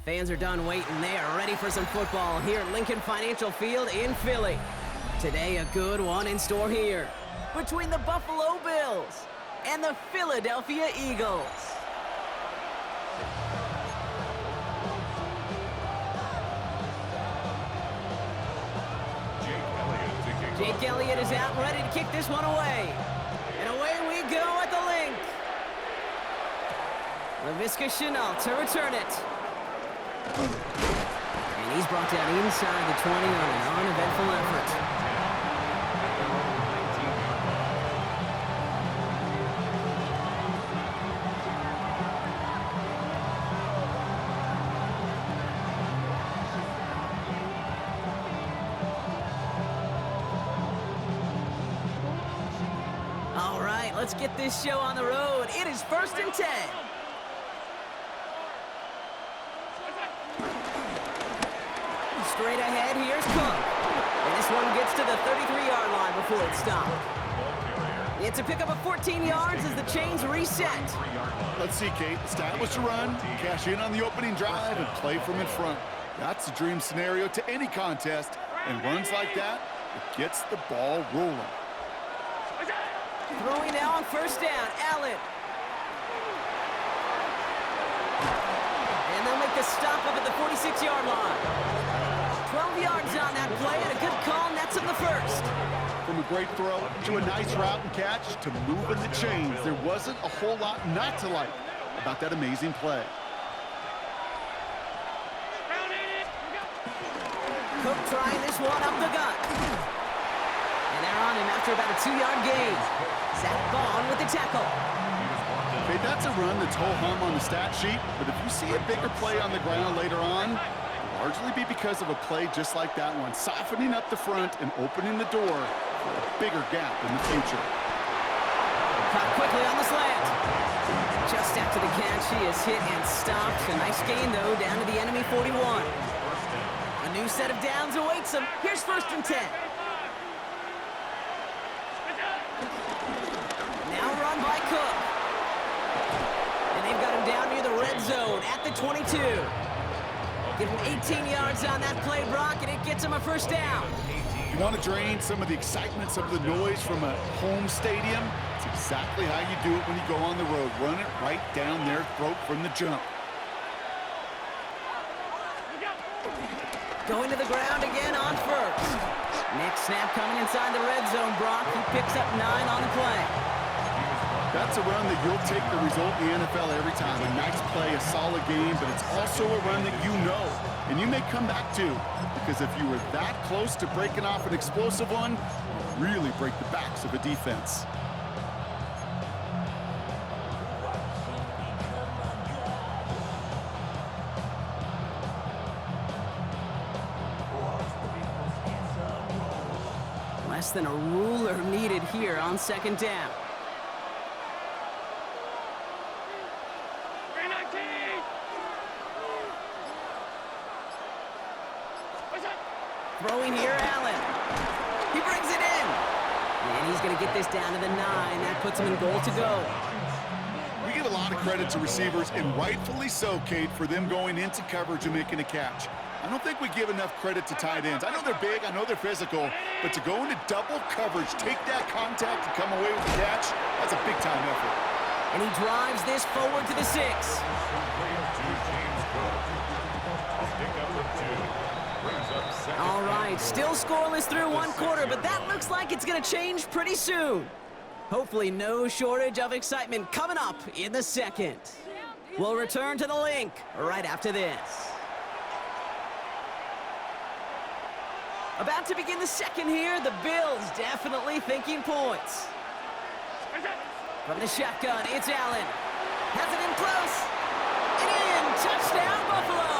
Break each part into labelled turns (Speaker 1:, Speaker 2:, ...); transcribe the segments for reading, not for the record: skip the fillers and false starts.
Speaker 1: Fans are done waiting. They are ready for some football here at Lincoln Financial Field in Philly. Today, a good one in store here between the Buffalo Bills and the Philadelphia Eagles. Jake Elliott is out and ready to kick this one away. And away we go at the link. LaVisca Chenault to return it. And he's brought down inside the 20 on an uneventful effort. All right, let's get this show on the road. It is 1st and 10. Straight ahead, here's Cook. And this one gets to the 33-yard line before it's stopped. It's a pickup of 14 yards as the chains reset.
Speaker 2: Let's see, Kate. Establish a run, cash in on the opening drive, and play from in front. That's the dream scenario to any contest. And runs like that, it gets the ball rolling.
Speaker 1: Throwing now on 1st down, Allen. And they'll make the stop up at the 46-yard line. 12 yards on that play, and a good call nets him the first.
Speaker 2: From a great throw to a nice route and catch to moving the chains, there wasn't a whole lot not to like about that amazing play.
Speaker 1: Cook trying this one up the gut. And they're on him after about a 2-yard gain. Zach Bond with the tackle.
Speaker 2: Okay, that's a run that's ho-hum on the stat sheet, but if you see a bigger play on the ground later on, it'll largely be because of a play just like that one, softening up the front and opening the door for a bigger gap in the future.
Speaker 1: Caught quickly on the slant. Just after the catch, he is hit and stopped. A nice gain, though, down to the enemy 41. A new set of downs awaits him. Here's 1st and 10. Now run by Cook. And they've got him down near the red zone at the 22. Give him 18 yards on that play, Brock, and it gets him a 1st down.
Speaker 2: You want to drain some of the excitement, some of the noise from a home stadium? It's exactly how you do it when you go on the road. Run it right down their throat from the jump.
Speaker 1: Going to the ground again on 1st. Next snap coming inside the red zone, Brock. He picks up 9 on the play.
Speaker 2: That's a run that you'll take the result in the NFL every time. A nice play, a solid game, but it's also a run that you know and you may come back to, because if you were that close to breaking off an explosive one, you really break the backs of a defense.
Speaker 1: Less than a ruler needed here on 2nd down. Throwing here, Allen. He brings it in. And he's going to get this down to the 9. That puts him in goal to go.
Speaker 2: We give a lot of credit to receivers, and rightfully so, Kate, for them going into coverage and making a catch. I don't think we give enough credit to tight ends. I know they're big, I know they're physical, but to go into double coverage, take that contact and come away with the catch, that's a big-time effort.
Speaker 1: And he drives this forward to the 6. All right, still scoreless through 1 quarter, but that looks like it's going to change pretty soon. Hopefully no shortage of excitement coming up in the 2nd. We'll return to the link right after this. About to begin the 2nd here, the Bills definitely thinking points. From the shotgun, it's Allen. Has it in close. And in, touchdown Buffalo.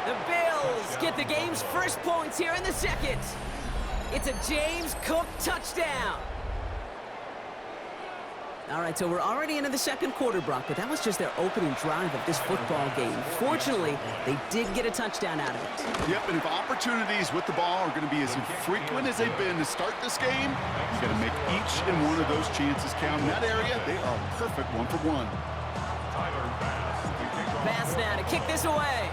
Speaker 1: The Bills get the game's first points here in the 2nd. It's a James Cook touchdown. All right, so we're already into the 2nd quarter, Brock, but that was just their opening drive of this football game. Fortunately, they did get a touchdown out of it.
Speaker 2: Yep, and if opportunities with the ball are going to be as infrequent as they've been to start this game, you got to make each and one of those chances count. In that area, they are a perfect 1-for-1.
Speaker 1: Pass now to kick this away.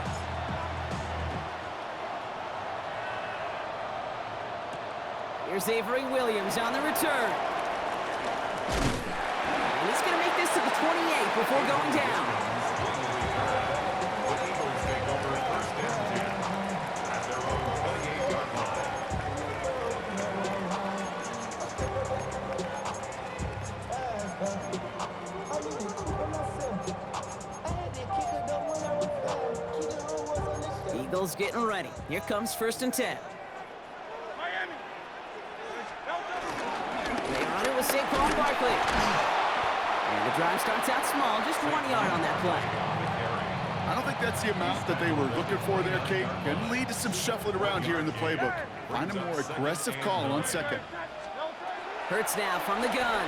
Speaker 1: Here's Avery Williams on the return. And he's going to make this to the 28 before going down. Eagles getting ready. Here comes 1st and 10. They run it with Saquon Barkley. And the drive starts out small, just 1 yard on that play.
Speaker 2: I don't think that's the amount that they were looking for there, Kate. Can lead to some shuffling around here in the playbook. Find a more aggressive call on 2nd.
Speaker 1: Hurts now from the gun.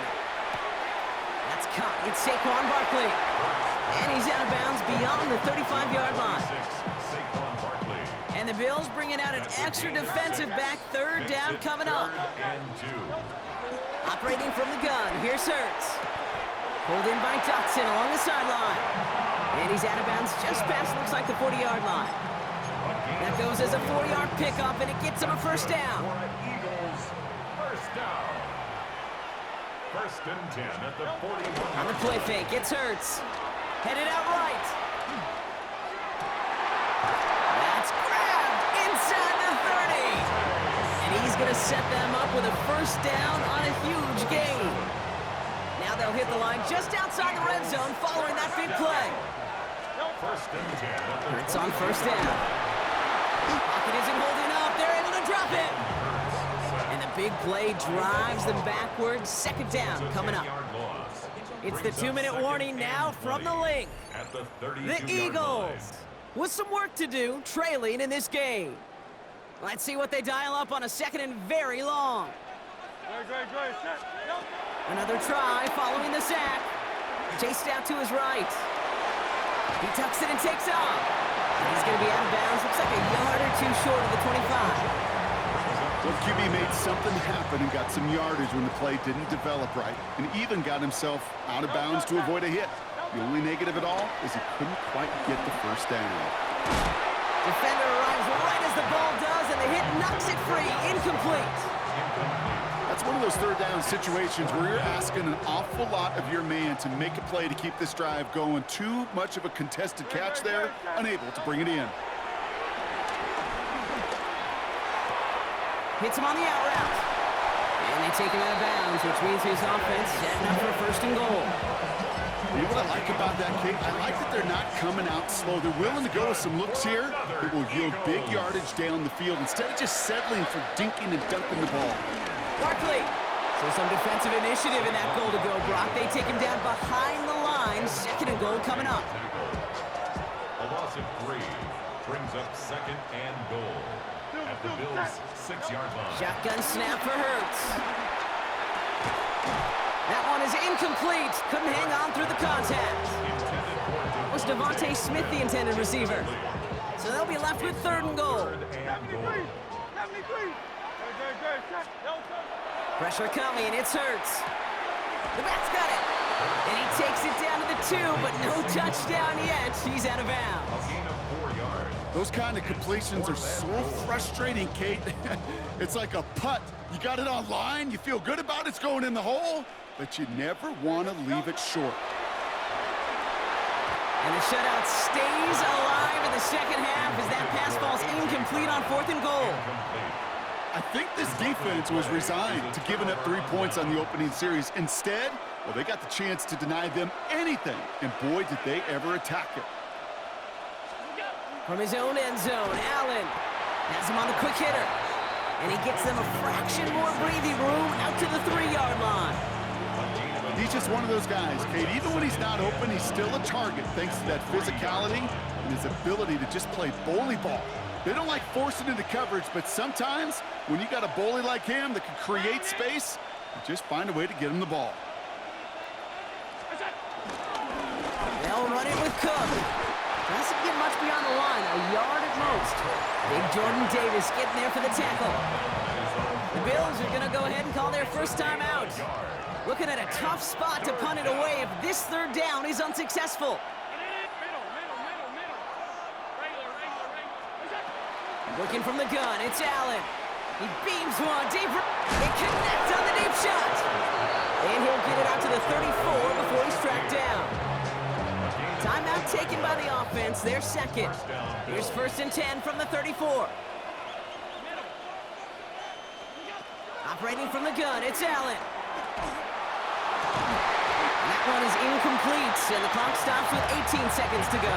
Speaker 1: That's caught. It's Saquon Barkley. And he's out of bounds beyond the 35-yard line. And the Bills bringing out an extra defensive back. 3rd down coming up. Operating from the gun, here's Hurts. Pulled in by Dotson along the sideline. And he's out of bounds just past, looks like, the 40-yard line. That goes as a 4-yard pickup, and it gets him a 1st down.
Speaker 3: Eagles, 1st down. 1st and 10 at the 41.
Speaker 1: On the play fake, it's Hurts. Headed out right. That's grabbed inside the 30. And he's going to set them up with a 1st down on a huge gain. Now they'll hit the line just outside the red zone following that big play.
Speaker 3: 1st and 10.
Speaker 1: Hurts on 1st down. Pocket isn't holding up. They're able to drop it. And the big play drives them backwards. 2nd down coming up. It's the 2-minute warning now from the link. The Eagles with some work to do, trailing in this game. Let's see what they dial up on a 2nd and very long. Another try following the sack. Chased out to his right. He tucks it and takes off. And he's going to be out of bounds. Looks like a yard or 2 short of the 25.
Speaker 2: Well, QB made something happen and got some yardage when the play didn't develop right, and even got himself out of bounds to avoid a hit. The only negative at all is he couldn't quite get the 1st down.
Speaker 1: Defender arrives right as the ball does, and the hit knocks it free. Incomplete.
Speaker 2: That's one of those 3rd down situations where you're asking an awful lot of your man to make a play to keep this drive going. Too much of a contested catch there, unable to bring it in.
Speaker 1: Hits him on the out route. And they take him out of bounds, which means his offense setting up for 1st and goal.
Speaker 2: You know what I like about that, Kate? I like that they're not coming out slow. They're willing to go with some looks here that will yield big yardage down the field instead of just settling for dinking and dunking the ball.
Speaker 1: Barkley. So some defensive initiative in that goal to go, Brock. They take him down behind the line. 2nd and goal coming up.
Speaker 3: A loss of 3 brings up 2nd and goal at the Bills' 6-yard line.
Speaker 1: Shotgun snap for Hurts. That one is incomplete. Couldn't hang on through the contact. Was Devontae Smith the intended receiver? So they'll be left with 3rd and goal. Pressure coming, it's Hurts. The back's got it. And he takes it down to the 2, but no touchdown yet. He's out of bounds.
Speaker 3: A gain of 4 yards.
Speaker 2: Those kind of completions are so frustrating, Kate. It's like a putt. You got it on line, you feel good about it's going in the hole, but you never want to leave it short.
Speaker 1: And the shutout stays alive in the 2nd half as that pass falls incomplete on 4th and goal.
Speaker 2: I think this defense was resigned to giving up 3 points on the opening series. Instead, well, they got the chance to deny them anything, and boy, did they ever attack it.
Speaker 1: From his own end zone, Allen has him on the quick hitter. And he gets them a fraction more breathing room out to the 3-yard line.
Speaker 2: He's just one of those guys, Kate. Even when he's not open, he's still a target thanks to that physicality and his ability to just play bully ball. They don't like forcing into coverage, but sometimes when you got a bully like him that can create space, you just find a way to get him the ball.
Speaker 1: They'll run it with Cook. Doesn't get much beyond the line, a yard at most. Big Jordan Davis getting there for the tackle. The Bills are going to go ahead and call their 1st time out. Looking at a tough spot to punt it away if this 3rd down is unsuccessful. Working from the gun, it's Allen. He beams one deep. It connects on the deep shot. And he'll get it out to the 34 before he's tracked down. Timeout taken by the offense, their second. Here's 1st and 10 from the 34. Operating from the gun, it's Allen. That one is incomplete, and the clock stops with 18 seconds to go.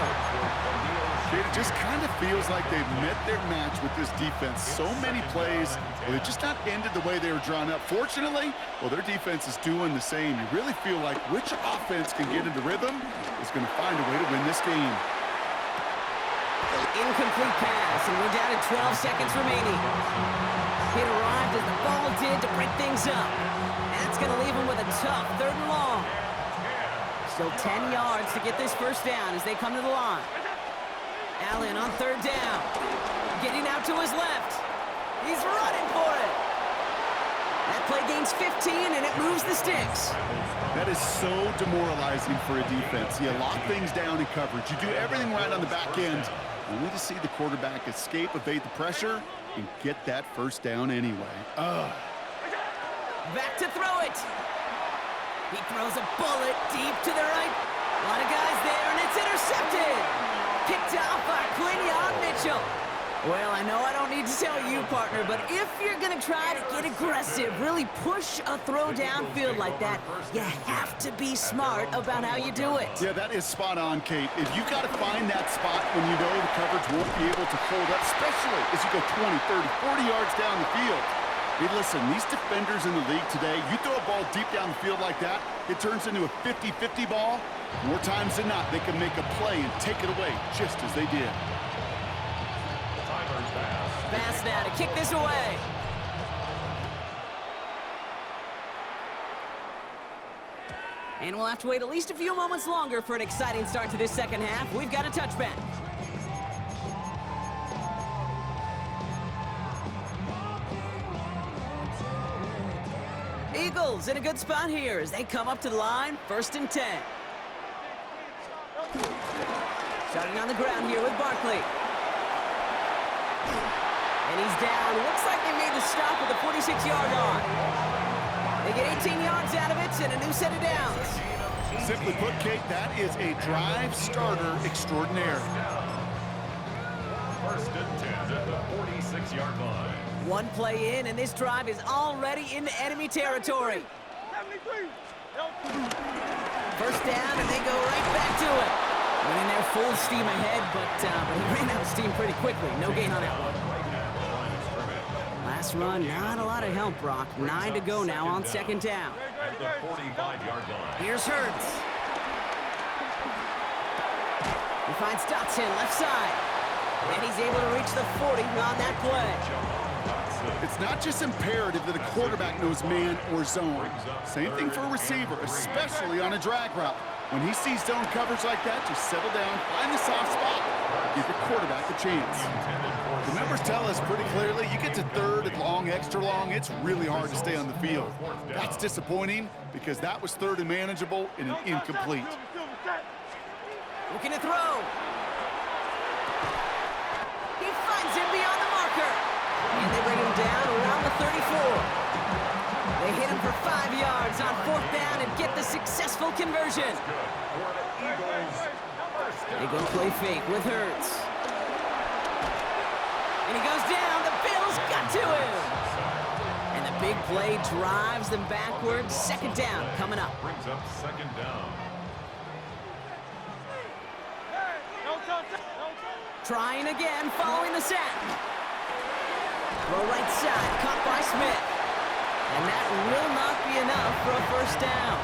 Speaker 2: It just kind of feels like they've met their match with this defense. So many plays, well, they're just not ended the way they were drawn up. Fortunately, well, their defense is doing the same. You really feel like which offense can get into rhythm is going to find a way to win this game.
Speaker 1: Incomplete pass, and we're down to 12 seconds remaining. It arrived as the ball did to break things up. That's going to leave him with a tough 3rd and long. Still 10 yards to get this first down as they come to the line. Allen on 3rd down. Getting out to his left. He's running for it. That play gains 15, and it moves the sticks.
Speaker 2: That is so demoralizing for a defense. You lock things down in coverage. You do everything right on the back end, only to see the quarterback escape, evade the pressure, and get that first down anyway.
Speaker 1: Back to throw it. He throws a bullet deep to the right. A lot of guys there, and it's intercepted. Picked off by Quinion Mitchell. Well, I know I don't need to tell you, partner, but if you're going to try to get aggressive, really push a throw downfield like that, you have to be smart about how you do it.
Speaker 2: Yeah, that is spot on, Kate. If you've got to find that spot when you know the coverage won't be able to hold up, especially as you go 20, 30, 40 yards down the field. Hey, listen, these defenders in the league today, you throw a ball deep down the field like that, it turns into a 50-50 ball. More times than not, they can make a play and take it away just as they did.
Speaker 1: Pass now to kick this away. And we'll have to wait at least a few moments longer for an exciting start to this second half. We've got a touchback. Eagles in a good spot here as they come up to the line, 1st and 10. Starting on the ground here with Barkley. And he's down. Looks like they made the stop with the 46-yard line. They get 18 yards out of it and a new set of downs.
Speaker 2: Simply put, Kate, that is a drive starter extraordinaire.
Speaker 3: 1st and 10 at the 46-yard line.
Speaker 1: One play in, and this drive is already into enemy territory. 1st down, and they go right back to it. Went in there full steam ahead, but he ran out of steam pretty quickly. No gain on that one. Last run, not a lot of help, Brock. 9 to go now on 2nd down.
Speaker 3: At the 45-yard line.
Speaker 1: Here's Hurts. He finds Dotson left side. And he's able to reach the 40 on that play.
Speaker 2: It's not just imperative that a quarterback knows man or zone. Same thing for a receiver, especially on a drag route. When he sees zone coverage like that, just settle down, find the soft spot, give your quarterback a chance. The numbers tell us pretty clearly, you get to 3rd and long, extra long, it's really hard to stay on the field. That's disappointing because that was 3rd and manageable and an incomplete.
Speaker 1: Looking to throw. He finds him beyond the marker. And they bring him down around the 34. They hit him for 5 yards on 4th down and get the successful conversion. They go play fake with Hurts. And he goes down. The Bills got to him. And the big play drives them backwards. 2nd down coming up.
Speaker 3: Brings up 2nd down.
Speaker 1: Trying again following the sack. Throw right side, caught by Smith. And that will not be enough for a 1st down.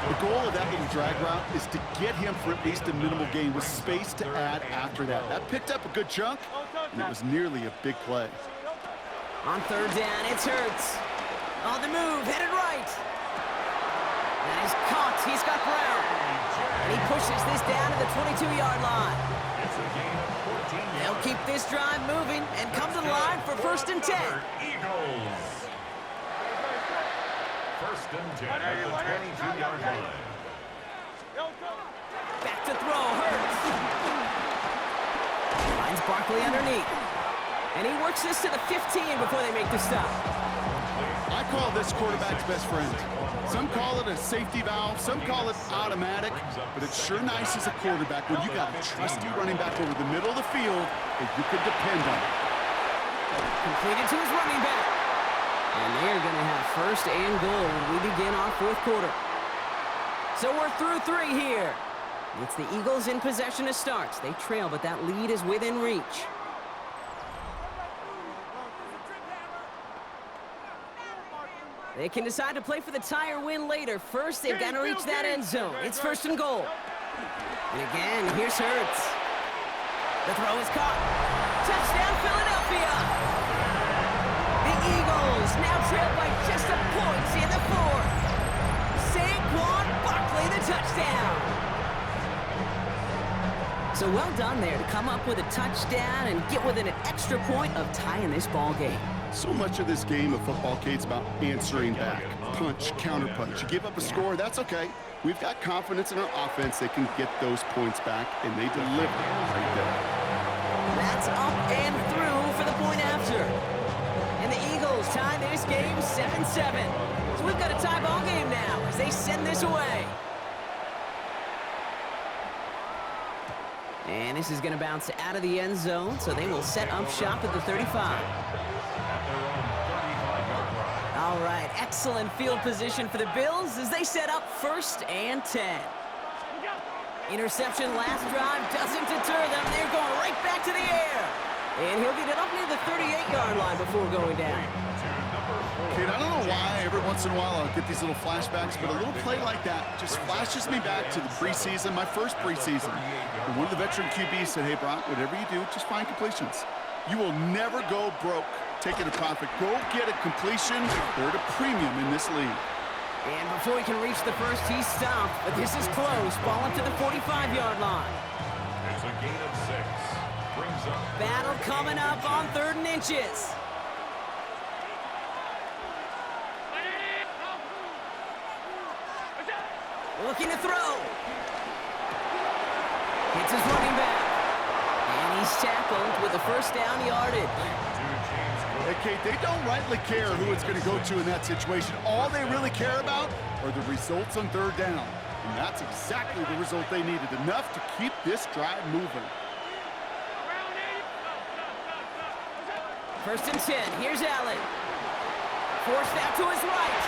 Speaker 2: The goal of that little drag route is to get him for at least a minimal gain with space to add after that. That picked up a good chunk, and it was nearly a big play.
Speaker 1: On 3rd down, it's Hurts. On the move, headed right. That is caught. He's got Brown. And he pushes this down to the 22-yard line. They'll keep this drive moving and come to the line for 1st and 10.
Speaker 3: Eagles. 1st and 10 at the 22-yard line.
Speaker 1: Back to throw, Hurts. Finds Barkley underneath. And he works this to the 15 before they make the stop.
Speaker 2: I call this quarterback's best friend. Some call it a safety valve, some call it automatic, but it's sure nice as a quarterback when you got a trusty running back over the middle of the field that you can depend on.
Speaker 1: Completed to his running back. And they're going to have first and goal when we begin our fourth quarter. So we're through 3 here. It's the Eagles in possession to start. They trail, but that lead is within reach. They can decide to play for the tie or win later. First, they've got to reach that end zone. It's first and goal. And again, here's Hurts. The throw is caught. Touchdown, Philadelphia! The Eagles now trail by just a point in the fourth. Saquon Barkley, the touchdown. So well done there to come up with a touchdown and get within an extra point of tying this ball game.
Speaker 2: So much of this game of football, Kate's about answering back. Punch, counterpunch. You give up a score, that's okay. We've got confidence in our offense. They can get those points back, and they deliver right there.
Speaker 1: That's up and through for the point after. And the Eagles tie this game 7-7. So we've got a tie ball game now as they send this away. And this is going to bounce out of the end zone, so they will set up shop at the 35. All right, excellent field position for the Bills as they set up first and 10. Interception last drive doesn't deter them. They're going right back to the air. And he'll get it up near the 38-yard line before going down.
Speaker 2: Kate, I don't know why every once in a while I'll get these little flashbacks, but a little play like that just flashes me back to the preseason, my first preseason. And one of the veteran QBs said, hey, Brock, whatever you do, just find completions. You will never go broke taking a profit. Go get a completion. They're at a premium in this league.
Speaker 1: And before he can reach the first, he's stopped. But this is close. Ball up to the 45-yard line.
Speaker 3: It's a gain of 6. Brings up
Speaker 1: Battle coming up on 3rd and inches. Looking to throw. Hits his running back. And he's tackled with the first down yardage.
Speaker 2: Hey, Kate, they don't rightly care who it's going to go to in that situation. All they really care about are the results on 3rd down. And that's exactly the result they needed. Enough to keep this drive moving.
Speaker 1: First and 10. Here's Allen. Forced out to his right.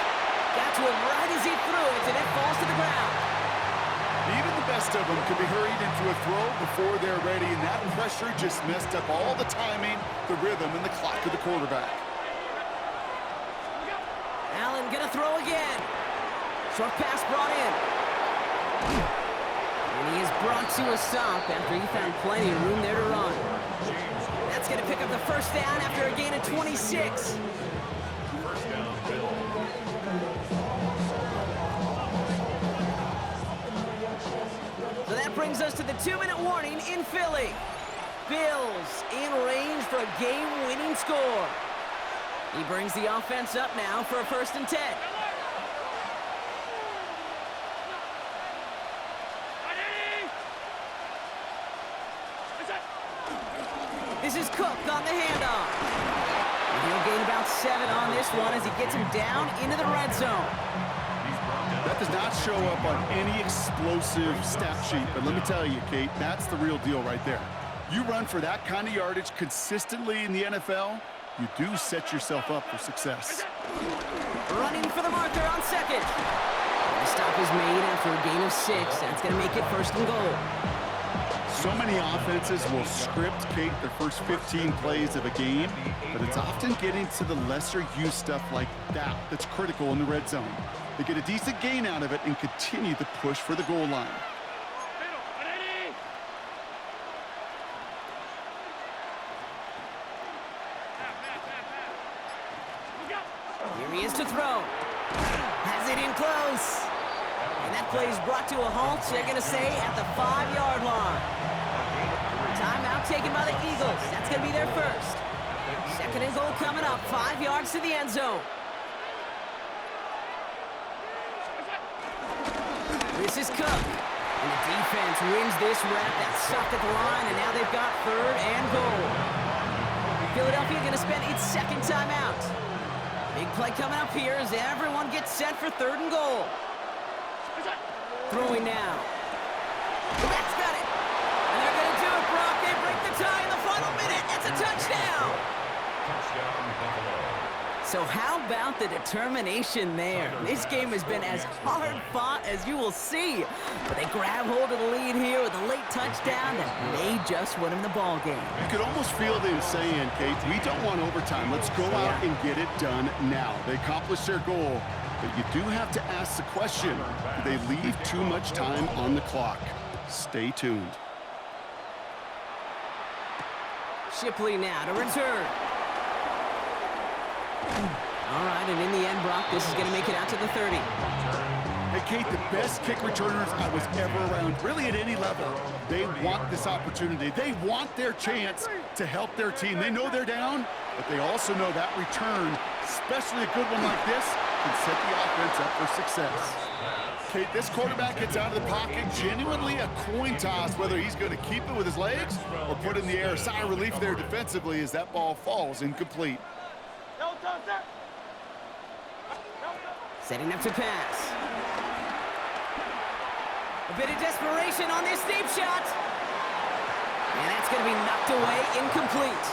Speaker 1: Got to him right as he threw it, and it falls to the ground.
Speaker 2: Even the best of them can be hurried into a throw before they're ready, and that pressure just messed up all the timing, the rhythm, and the clock of the quarterback.
Speaker 1: Allen gonna throw again. Short pass brought in. And he is brought to a stop after he found plenty of room there to run. That's gonna pick up the first down after a gain of 26.
Speaker 3: first down, Bill.
Speaker 1: So that brings us to the 2-minute warning in Philly. Bills in range for a game-winning score. He brings the offense up now for a first and 10. This is Cook on the handoff. And he'll gain about 7 on this one as he gets him down into the red zone.
Speaker 2: That does not show up on any explosive stat sheet, but let me tell you, Kate, that's the real deal right there. You run for that kind of yardage consistently in the NFL, you do set yourself up for success.
Speaker 1: Running for the marker on second. The stop is made after a gain of 6. That's going to make it first and goal.
Speaker 2: So many offenses will script, Kate, their first 15 plays of a game, but it's often getting to the lesser used stuff like that that's critical in the red zone. They get a decent gain out of it and continue the push for the goal line.
Speaker 1: Here he is to throw. Has it in close. And that play is brought to a halt, they're going to say, at the 5-yard line. Timeout taken by the Eagles. That's going to be their first. Second and goal coming up, 5 yards to the end zone. This is Cook. And the defense wins this rep. That sucked at the line, and now they've got 3rd and goal. Philadelphia going to spend its second timeout. Big play coming up here as everyone gets set for 3rd and goal. Throwing now. That's got it. And they're going to do it, Brock. They break the tie in the final minute. It's a touchdown.
Speaker 3: Touchdown, Buffalo.
Speaker 1: So how about the determination there? This game has been as hard-fought as you will see. But they grab hold of the lead here with a late touchdown that may just win them the ball game.
Speaker 2: You could almost feel them saying, Kate, we don't want overtime. Let's go out and get it done now. They accomplished their goal, but you do have to ask the question, do they leave too much time on the clock? Stay tuned.
Speaker 1: Shipley now to return. All right, and in the end, Brock, this is going to make it out to the 30.
Speaker 2: Hey, Kate, the best kick returners I was ever around, really at any level, they want this opportunity. They want their chance to help their team. They know they're down, but they also know that return, especially a good one like this, can set the offense up for success. Kate, this quarterback gets out of the pocket, genuinely a coin toss, whether he's going to keep it with his legs or put it in the air. Sigh of relief there defensively as that ball falls incomplete.
Speaker 1: Setting up to pass. A bit of desperation on this deep shot. And that's going to be knocked away, incomplete.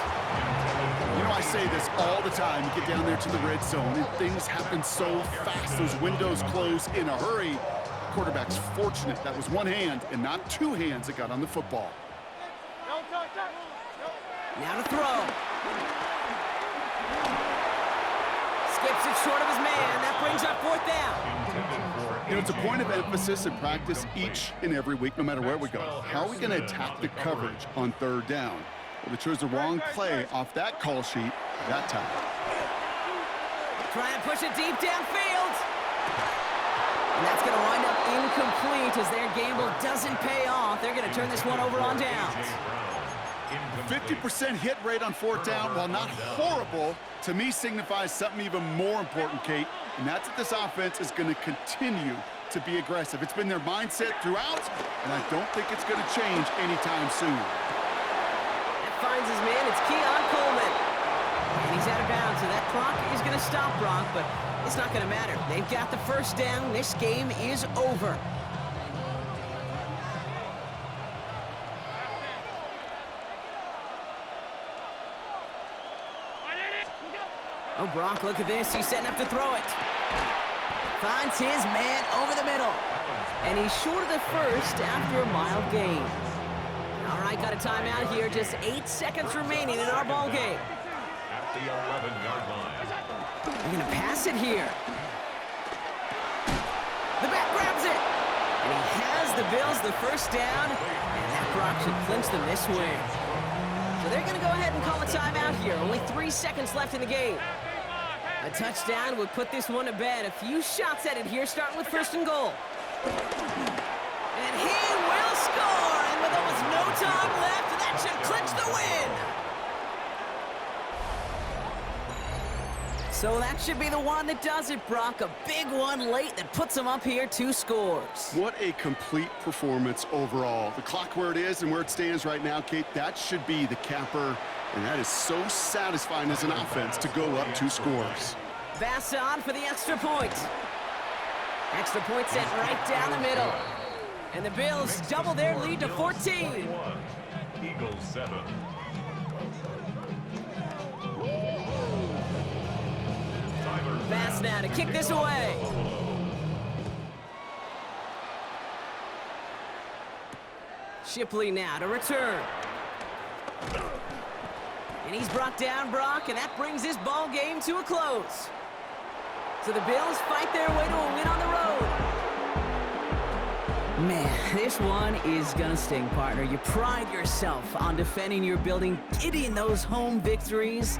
Speaker 2: You know, I say this all the time. You get down there to the red zone, and things happen so fast. Those windows close in a hurry. The quarterback's fortunate that was one hand and not two hands that got on the football.
Speaker 1: Now to throw. Skips it short of his man. That brings up 4th down.
Speaker 2: You know, it's a point of emphasis in practice each and every week, no matter where we go. How are we going to attack the coverage on 3rd down? Well, they chose the wrong play off that call sheet that time.
Speaker 1: Trying to push it deep downfield. And that's going to wind up incomplete as their gamble doesn't pay off. They're going to turn this one over on downs.
Speaker 2: 50% hit rate on 4th down, while not horrible, to me signifies something even more important, Kate, and that's that this offense is going to continue to be aggressive. It's been their mindset throughout, and I don't think it's going to change anytime soon.
Speaker 1: That finds his man. It's Keon Coleman. And he's out of bounds, so that clock is going to stop Brock, but it's not going to matter. They've got the 1st down. This game is over. Oh, Brock, look at this. He's setting up to throw it. Finds his man over the middle. And he's short of the 1st after a mild gain. All right, got a timeout here. Just 8 seconds remaining in our ball game.
Speaker 3: At the 11-yard line.
Speaker 1: They're going to pass it here. The back grabs it. And he has the Bills the 1st down. And that Brock should clinch them this win. So they're going to go ahead and call a timeout here. Only 3 seconds left in the game. A touchdown would put this one to bed. A few shots at it here, starting with 1st and goal. And he will score. And with almost no time left, that should clinch the win. So that should be the one that does it, Brock. A big one late that puts them up here, 2 scores.
Speaker 2: What a complete performance overall. The clock where it is and where it stands right now, Kate, that should be the capper. And that is so satisfying as an offense to go up 2 scores.
Speaker 1: Bass on for the extra point. Extra point set right down the middle. And the Bills double their lead to 14.
Speaker 3: Eagles 7.
Speaker 1: Bass now to kick this away. Shipley now to return. And he's brought down, Brock, and that brings this ball game to a close. So the Bills fight their way to a win on the road. Man, this one is gonna sting, partner. You pride yourself on defending your building, getting those home victories.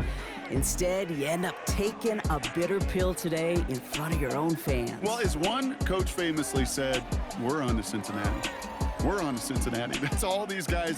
Speaker 1: Instead, you end up taking a bitter pill today in front of your own fans.
Speaker 2: Well, as one coach famously said, we're on to Cincinnati. We're on to Cincinnati. That's all these guys